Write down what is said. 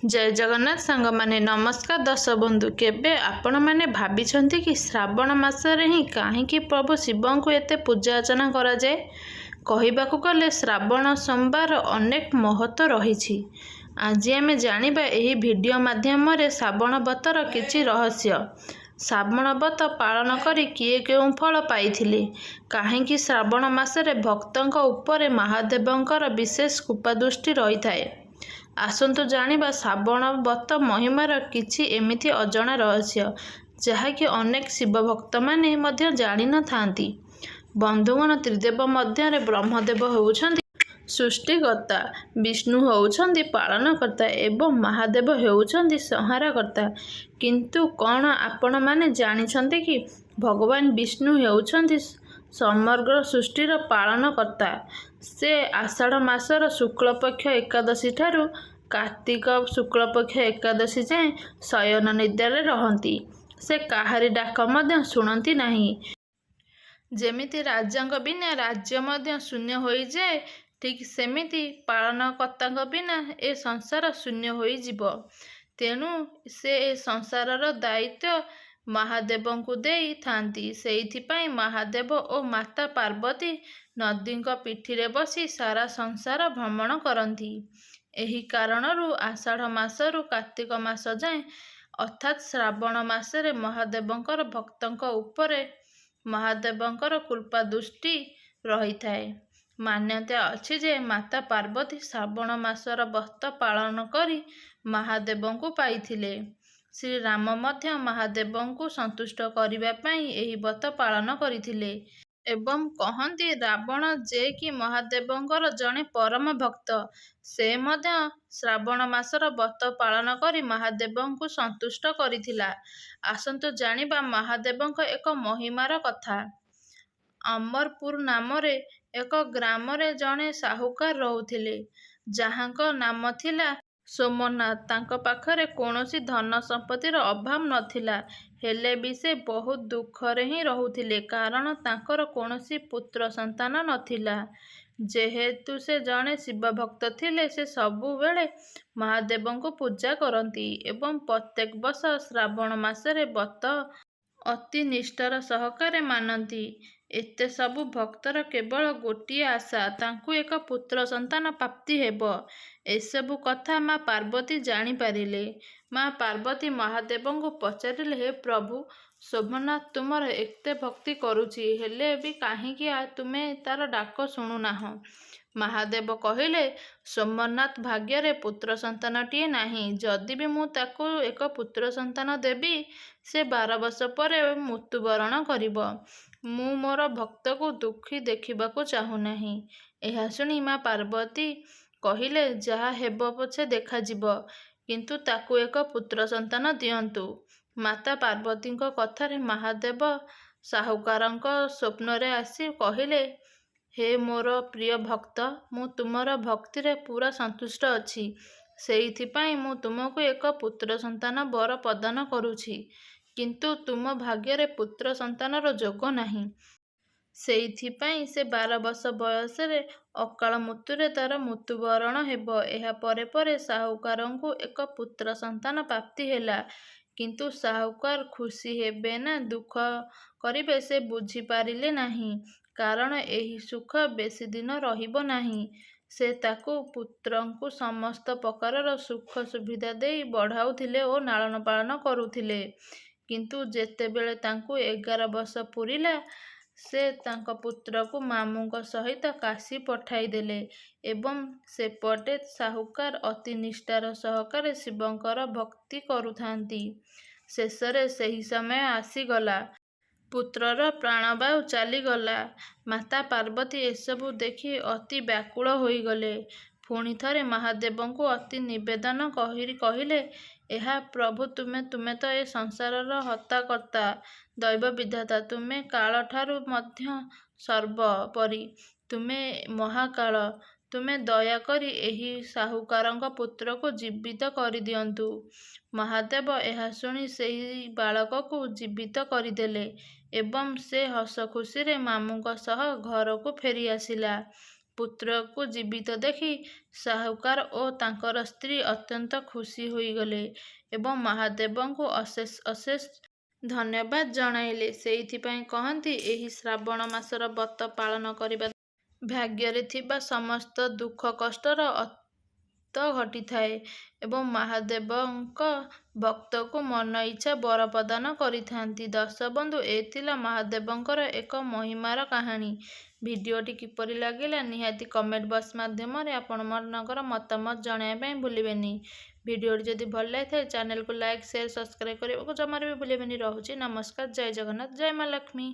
जय जगन्नाथ सांगमाने नमस्कार दर्शक बंधु केबे आपण मैंने भाविछंती कि श्रावण मासरे ही कहीं प्रभु शिव को एते पूजा अर्चना करा जाए। कहबाकू गले श्रावण सोमवार अनेक महत्व रही। आज आम जानिबा एही वीडियो माध्यम श्रावण व्रतर किछि रहस्य। श्रावण व्रत पालन करी किए केउं फल पाइथिले, काहेकि श्रावण मासरे भक्तंक उपरे महादेवंकर विशेष कृपादृष्टि रही थाए। आसंतु जानिबा श्रावण व्रत महिमार किछि एमिति अजଣା रहस्य जहाँकि अनेक शिव भक्त माने मध्य जानि न थांती। बंधुगण, त्रिदेव मध्य ब्रह्मदेव होउछंती सृष्टिकर्ता, विष्णु होउछंती पालनकर्ता एवं महादेव होउछंती संहारकर्ता। किंतु कौन आपण माने जानिछंती कि भगवान विष्णु होउछंती समग्र सृष्टिर पालनकर्ता। से आषाढ़ मासर शुक्लपक्ष एकादशी ठारू कार्तिक शुक्लपक्ष एकादशी जाए शयन निद्रारे रहंती। से काहारी डाक मध्य शुणती नहीं। जेमिति राजांक बिना राज्य मध्य शून्य होई जाए, ठीक सेमिति पालनकर्तांक बिना ए संसार शून्य होई जिवो। तेणु से ए संसारर दायित्व महादेवंकु देई थांती। सेइथिपाई महादेव और माता पार्वती नदींक पिठिरे बसी सारा संसार भ्रमण करती। एही कारणरू आषाढ़ मासरू कार्तिक मास जाए अर्थात श्रावण मासरे महादेवंकर भक्तंक उपरे महादेवंकर कृपा दृष्टि रही थाए। मान्यता अछि जे माता पार्वती श्रावण मासर व्रत पालन करी महादेवंकु पाइथिले। श्री राम मध्य महादेवंकु संतुष्ट करिबा पई एही व्रत पालन करिथिले। एवं कहती रावण जे कि महादेवंकर जड़े परम भक्त, से मध्य श्रावण मासर व्रत पालन करी महादेवंकु संतुष्ट करिथिला। आसंतु जानिबा महादेवंक एक महिमार कथा। अमरपुर नामरे एक ग्रामरे जड़े साहुकार रहुथिले, जहाँक नाम थिला सोमनाथ। तांको पाखरे कौनसी धन संपत्तिर अभाव नथिला, हेले भी से बहुत दुखरे ही रहुथिले, कारण तांकर कौनसी पुत्र संतान नथिला। जेहेतु से जड़े शिव भक्त थिले, से सबु बेले महादेवंकु पूजा करती एवं प्रत्येक वर्ष श्रावण मासरे व्रत अति निष्ठार सहकारे मानती। एते सबु भक्तर केवल गोटिए आशा, तांकु एक पुत्र संतान प्राप्ति हेबो। एसबु कथा माँ पार्वती जानी पारिले। माँ पार्वती महादेवंकु पचारिले, हे प्रभु सोमनाथ तुमर एते भक्ति करुछि, हेले भी काहीकि तुमे तार डाक शुणुनाह। महादेव कहिले, सोमनाथ भाग्ୟରେ पुत्र संतानटीए नाही। जदि भी मु ताकु एक पुत्र संतान देबी, से 12 वर्ष पर मृत्युवरण करिब। मु मोर भक्त को दुखी देखिबाकू चाहू नाही। एहा शुणी माँ पार्वती कहिले, जहा हेब पछे देखाजिब, किंतु ताकु एक पुत्र संतान दियंतु। माता पार्वतीଙ୍କ कथारे महादेव साहुकारଙ୍କ स्वप्नरे आसी कहिले, हे मोर प्रिय भक्त, मु तुमर भक्तिरे पूरा संतुष्ट अछि। सेइथिपाई मु तुमको एक पुत्र संतान वर प्रदान करुछि, किंतु तुम भाग्ୟରେ पुत्र संतानर जोग नाही। सेइथिपाई से 12 वर्ष बयसरे अकाल मृत्युरे तार मृत्युवरण हेब। एहा परे परे साहुकारଙ୍କୁ एक पुत्र संतान प्राप्ति हेला, किंतु साहुकार खुशी हेबे ना दुख करिबे से बुझी पारिले नाही, कारण एही सुख बेसी दिन रहिबो नाही। से ताकु पुत्रंकु समस्त प्रकारर सुख सुविधा देई बढ़ाउथिले ओ लालन पालन करुथिले। किंतु जेतेबेले तांकु 11 वर्ष पुरिला, से तांको पुत्रକୁ मामूଙ୍କ सहित काशी पठाई देले एवं सेपटे साहुकार अति निष्ठार सहकारे शिवंकर भक्ति करुथांती। शेषरे सही समय आसीगला, पुत्रर प्राणवायु चलीगला। माता पार्वती एसबु देखि अति व्याकुल होइगले। पुणी थरे महादेवंकु अति निवेदन कहिले, एहा प्रभु तुमे तो ए संसारर हत्याकर्ता, दैव विधाता, तुमे काल ठारू मध्य सर्वोपरि, तुमे महाकाल, तुमे दया करी एही साहुकारଙ୍କ पुत्रକୁ जीवित କରିଦିଅନ୍ତୁ। महादेव ଏହା ଶୁଣି ସେହି ବାଳକକୁ ଜୀବିତ କରିଦେଲେ ଏବଂ ସେ ହସ ଖୁସିରେ ମାମୁଙ୍କ ସହ ଘରକୁ ଫେରି ଆସିଲା। ପୁତ୍ରକୁ ଜୀବିତ ଦେଖି ସାହୁକାର ଓ ତାଙ୍କର ସ୍ତ୍ରୀ ଅତ୍ୟନ୍ତ ଖୁସି ହୋଇଗଲେ ଏବଂ ମହାଦେବଙ୍କୁ ଅଶେଷ ଅଶେଷ ଧନ୍ୟବାଦ ଜଣାଇଲେ। ସେଇଥିପାଇଁ କହନ୍ତି ଏହି ଶ୍ରାବଣ ମାସର ବ୍ରତ ପାଳନ କରିବା ଭାଗ୍ୟରେ ଥିବା ସମସ୍ତ ଦୁଃଖ କଷ୍ଟର ଅନ୍ତ ଘଟିଥାଏ ଏବଂ ମହାଦେବଙ୍କ ଭକ୍ତକୁ ମନ ଇଚ୍ଛା ବର ପ୍ରଦାନ କରିଥାନ୍ତି। ଦର୍ଶକବନ୍ଧୁ, ଏ ଥିଲା ମହାଦେବଙ୍କର ଏକ ମହିମାର କାହାଣୀ। ଭିଡ଼ିଓଟି କିପରି ଲାଗିଲା ନିହାତି କମେଣ୍ଟ ବକ୍ସ ମାଧ୍ୟମରେ ଆପଣମାନଙ୍କର ମତାମତ ଜଣାଇବା ପାଇଁ ଭୁଲିବେନି। ଭିଡ଼ିଓଟି ଯଦି ଭଲ ଲାଗିଥାଏ ଚ୍ୟାନେଲକୁ ଲାଇକ୍, ସେୟାର, ସବସ୍କ୍ରାଇବ କରିବାକୁ ଜମାରୁ ବି ଭୁଲିବେନି। ରହୁଛି ନମସ୍କାର। ଜୟ ଜଗନ୍ନାଥ, ଜୟ ମା ଲକ୍ଷ୍ମୀ।